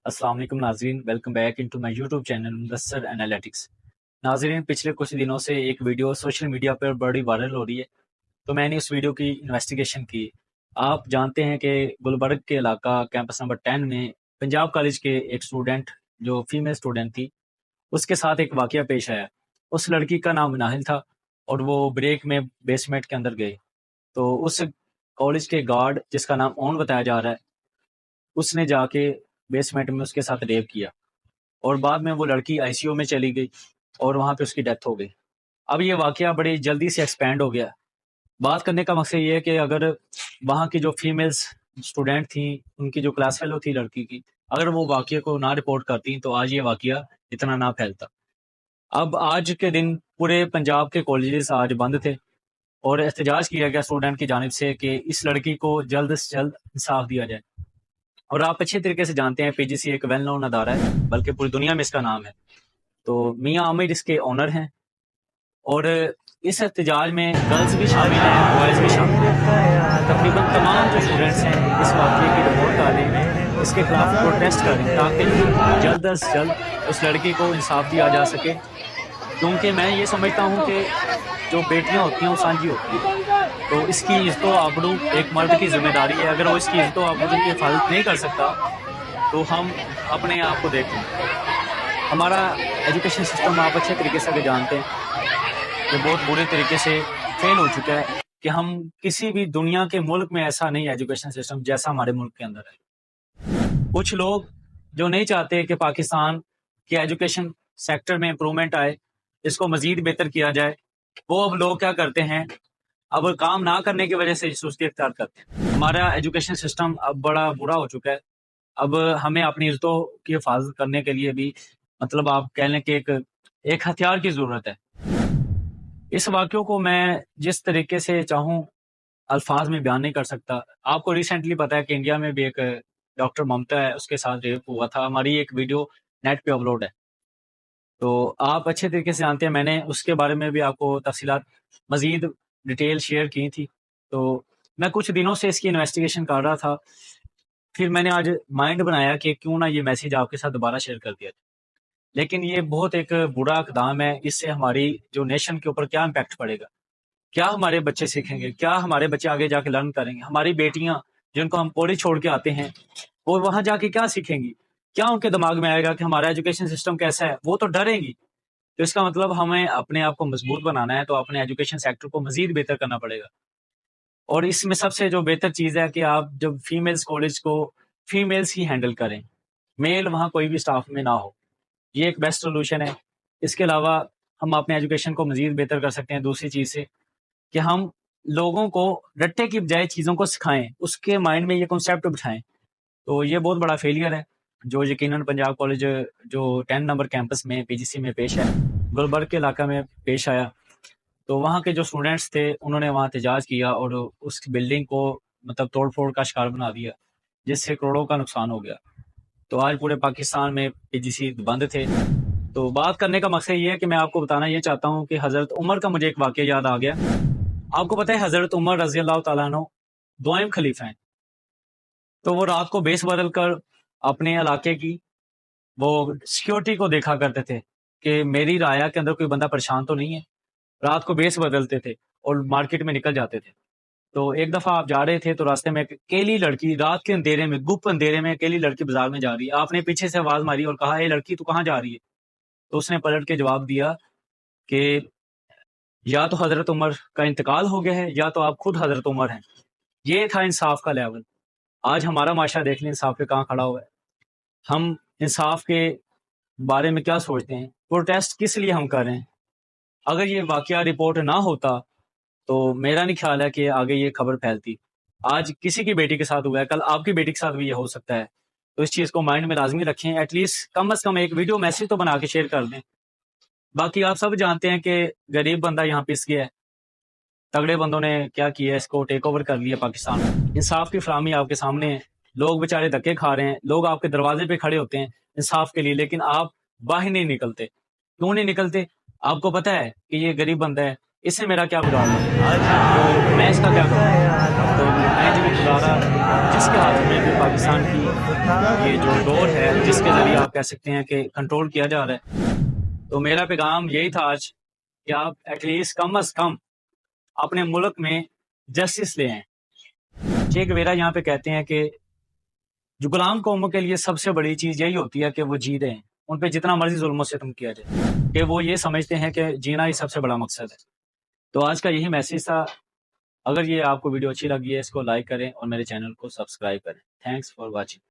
السلام علیکم ناظرین، welcome back into my YouTube channel Mudassir analytics. ناظرین، پچھلے کچھ دنوں سے ایک ویڈیو سوشل میڈیا پر بڑی وائرل ہو رہی ہے، تو میں نے اس ویڈیو کی انویسٹیگیشن کی۔ آپ جانتے ہیں کہ گلبرگ کے علاقہ کیمپس نمبر 10 میں پنجاب کالج کے ایک اسٹوڈنٹ جو فیمیل اسٹوڈنٹ تھی، اس کے ساتھ ایک واقعہ پیش آیا۔ اس لڑکی کا نام مناہل تھا اور وہ بریک میں بیسمنٹ کے اندر گئے تو اس کالج کے گارڈ جس کا نام اون بتایا جا رہا ہے، اس نے جا کے بیسمنٹ میں اس کے ساتھ ریپ کیا اور بعد میں وہ لڑکی آئی سی یو میں چلی گئی اور وہاں پہ اس کی ڈیتھ ہو گئی۔ اب یہ واقعہ بڑی جلدی سے ایکسپینڈ ہو گیا۔ بات کرنے کا مقصد یہ ہے کہ اگر وہاں کی جو فیمیلز اسٹوڈنٹ تھیں، ان کی جو کلاس فیلو تھی لڑکی کی، اگر وہ واقعے کو نہ رپورٹ کرتی تو آج یہ واقعہ اتنا نہ پھیلتا۔ اب آج کے دن پورے پنجاب کے کالجز آج بند تھے اور احتجاج کیا گیا اسٹوڈنٹ کی جانب سے کہ اس لڑکی کو جلد سے جلد انصاف دیا جائے۔ اور آپ اچھے طریقے سے جانتے ہیں پی جی سی ایک ویل نون ادارہ ہے، بلکہ پوری دنیا میں اس کا نام ہے۔ تو میاں عامر اس کے اونر ہیں اور اس احتجاج میں گرلز بھی شامل ہیں، بوائز بھی شامل ہیں۔ تقریباً تمام جو اسٹوڈنٹس ہیں اس واقعے کی رپورٹ کریں، اس کے خلاف پروٹیسٹ کریں تاکہ جلد از جلد اس لڑکی کو انصاف دیا جا سکے، کیونکہ میں یہ سمجھتا ہوں کہ جو بیٹیاں ہوتی ہیں وہ سانجھی ہوتی ہیں، تو اس کی عزت و آبرو ایک مرد کی ذمہ داری ہے۔ اگر وہ اس کی عزت و آبرو کی حفاظت نہیں کر سکتا تو ہم اپنے آپ کو دیکھ لیں۔ ہمارا ایجوکیشن سسٹم آپ اچھے طریقے سے جانتے ہیں کہ بہت برے طریقے سے فیل ہو چکا ہے، کہ ہم کسی بھی دنیا کے ملک میں ایسا نہیں ایجوکیشن سسٹم جیسا ہمارے ملک کے اندر ہے۔ کچھ لوگ جو نہیں چاہتے کہ پاکستان کے ایجوکیشن سیکٹر میں امپرومنٹ آئے، اس کو مزید بہتر کیا جائے، وہ اب لوگ کیا کرتے ہیں، اب کام نہ کرنے کی وجہ سے سستی اختیار کرتے ہیں۔ ہمارا ایجوکیشن سسٹم اب بڑا برا ہو چکا ہے۔ اب ہمیں اپنی عزتوں کی حفاظت کرنے کے لیے بھی مطلب آپ کہہ لیں کہ ایک ہتھیار کی ضرورت ہے۔ اس واقعوں کو میں جس طریقے سے چاہوں الفاظ میں بیان نہیں کر سکتا۔ آپ کو ریسنٹلی پتا ہے کہ انڈیا میں بھی ایک ڈاکٹر ممتا ہے، اس کے ساتھ ریپ ہوا تھا۔ ہماری ایک ویڈیو نیٹ پہ اپلوڈ ہے، تو آپ اچھے طریقے سے جانتے ہیں۔ میں نے اس کے بارے میں بھی آپ کو تفصیلات مزید ڈیٹیل شیئر کی تھی، تو میں کچھ دنوں سے اس کی انویسٹیگیشن کر رہا تھا، پھر میں نے آج مائنڈ بنایا کہ کیوں نہ یہ میسیج آپ کے ساتھ دوبارہ شیئر کر دیا جائے۔ لیکن یہ بہت ایک برا اقدام ہے، اس سے ہماری جو نیشن کے اوپر کیا امپیکٹ پڑے گا، کیا ہمارے بچے سیکھیں گے، کیا ہمارے بچے آگے جا کے لرن کریں گے، ہماری بیٹیاں جن کو ہم پوری چھوڑ کے آتے ہیں وہ وہاں جا کے کیا سیکھیں گی، کیا ان کے دماغ میں آئے گا کہ ہمارا ایجوکیشن سسٹم کیسا ہے، وہ تو ڈریں گی۔ تو اس کا مطلب ہمیں اپنے آپ کو مضبوط بنانا ہے، تو اپنے ایجوکیشن سیکٹر کو مزید بہتر کرنا پڑے گا۔ اور اس میں سب سے جو بہتر چیز ہے کہ آپ جب فیمیلز کالج کو فیمیلز ہی ہینڈل کریں، میل وہاں کوئی بھی سٹاف میں نہ ہو، یہ ایک بیسٹ سولوشن ہے۔ اس کے علاوہ ہم اپنے ایجوکیشن کو مزید بہتر کر سکتے ہیں دوسری چیز سے، کہ ہم لوگوں کو رٹے کی بجائے چیزوں کو سکھائیں، اس کے مائنڈ میں یہ کنسیپٹ بٹھائیں۔ تو یہ بہت بڑا فیلئر ہے جو یقیناً پنجاب کالج جو 10 نمبر کیمپس میں پی جی سی میں پیش ہے، گلبرگ کے علاقہ میں پیش آیا۔ تو وہاں کے جو اسٹوڈنٹس تھے انہوں نے وہاں احتجاج کیا اور اس بلڈنگ کو مطلب توڑ پھوڑ کا شکار بنا دیا، جس سے کروڑوں کا نقصان ہو گیا۔ تو آج پورے پاکستان میں پی جی سی بند تھے۔ تو بات کرنے کا مقصد یہ ہے کہ میں آپ کو بتانا یہ چاہتا ہوں کہ حضرت عمر کا مجھے ایک واقعہ یاد آ گیا۔ آپ کو پتہ ہے حضرت عمر رضی اللہ تعالیٰ عنہ دوئم خلیفہ ہیں، تو وہ رات کو بیس بدل کر اپنے علاقے کی وہ سیکیورٹی کو دیکھا کرتے تھے کہ میری رعایا کے اندر کوئی بندہ پریشان تو نہیں ہے، رات کو بیس بدلتے تھے اور مارکیٹ میں نکل جاتے تھے۔ تو ایک دفعہ آپ جا رہے تھے تو راستے میں ایک اکیلی لڑکی رات کے اندھیرے میں، گپ اندھیرے میں اکیلی لڑکی بازار میں جا رہی ہے، آپ نے پیچھے سے آواز ماری اور کہا اے لڑکی تو کہاں جا رہی ہے؟ تو اس نے پلٹ کے جواب دیا کہ یا تو حضرت عمر کا انتقال ہو گیا ہے یا تو آپ خود حضرت عمر ہیں۔ یہ تھا انصاف کا لیول۔ آج ہمارا معاشرہ دیکھ لیں انصاف پہ کہاں کھڑا ہوا ہے۔ ہم انصاف کے بارے میں کیا سوچتے ہیں، پروٹیسٹ کس لیے ہم کر رہے ہیں؟ اگر یہ واقعہ رپورٹ نہ ہوتا تو میرا نہیں خیال ہے کہ آگے یہ خبر پھیلتی۔ آج کسی کی بیٹی کے ساتھ ہوا ہے، کل آپ کی بیٹی کے ساتھ بھی یہ ہو سکتا ہے۔ تو اس چیز کو مائنڈ میں لازمی رکھیں، ایٹ لیسٹ کم از کم ایک ویڈیو میسج تو بنا کے شیئر کر دیں۔ باقی آپ سب جانتے ہیں کہ غریب بندہ یہاں پس گیا ہے، تگڑے بندوں نے کیا کیا ہے، اس کو ٹیک اوور کر لیا پاکستان۔ انصاف کی فراہمی آپ کے سامنے ہے، لوگ بیچارے دھکے کھا رہے ہیں، لوگ آپ کے دروازے پہ کھڑے ہوتے ہیں انصاف کے لیے، لیکن آپ باہر نہیں نکلتے۔ کیوں نہیں نکلتے؟ آپ کو پتہ ہے کہ یہ غریب بندہ ہے، اس سے میرا کیا بگاڑ ہے، تو میں اس کا کیا کروں؟ تو میں جی وہ گزارا جس کے ہاتھ میں بھی پاکستان کی یہ جو ڈور ہے جس کے ذریعے آپ کہہ سکتے ہیں کہ کنٹرول کیا جا رہا ہے. تو میرا پیغام یہی تھا آج کہ آپ ایٹ لیسٹ کم از کم اپنے ملک میں جسٹس لے آئیں. چے گویرا یہاں پہ کہتے ہیں کہ جو غلام قوموں کے لیے سب سے بڑی چیز یہی ہوتی ہے کہ وہ جی رہے ہیں, ان پہ جتنا مرضی ظلم و ستم کیا جائے, کہ وہ یہ سمجھتے ہیں کہ جینا ہی سب سے بڑا مقصد ہے. تو آج کا یہی میسیج تھا. اگر یہ آپ کو ویڈیو اچھی لگی ہے اس کو لائک کریں اور میرے چینل کو سبسکرائب کریں. Thanks for watching.